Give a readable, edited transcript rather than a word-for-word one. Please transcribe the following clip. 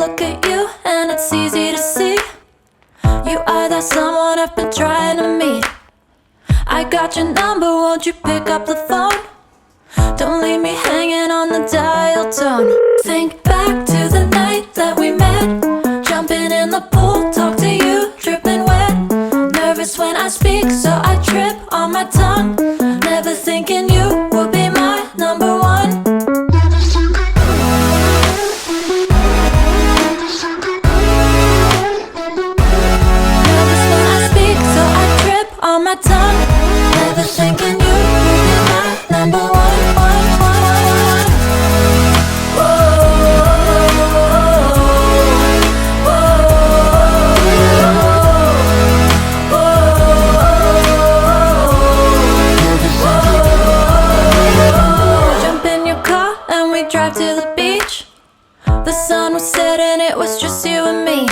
look at you and it's easy to see. You are that someone I've been trying to meet. I got your number, won't you pick up the phone? Don't leave me hanging on the dial tone. Think back to the night that we met, jumping in the pool, talk to you, dripping wet. Nervous when I speak, so I trip on my tongue. Never thinking you would be my number one. Nervous when I speak, so I trip on my tongue. Never thinking you would be my number one. Drive to the beach. The sun was setting, it was just you and me.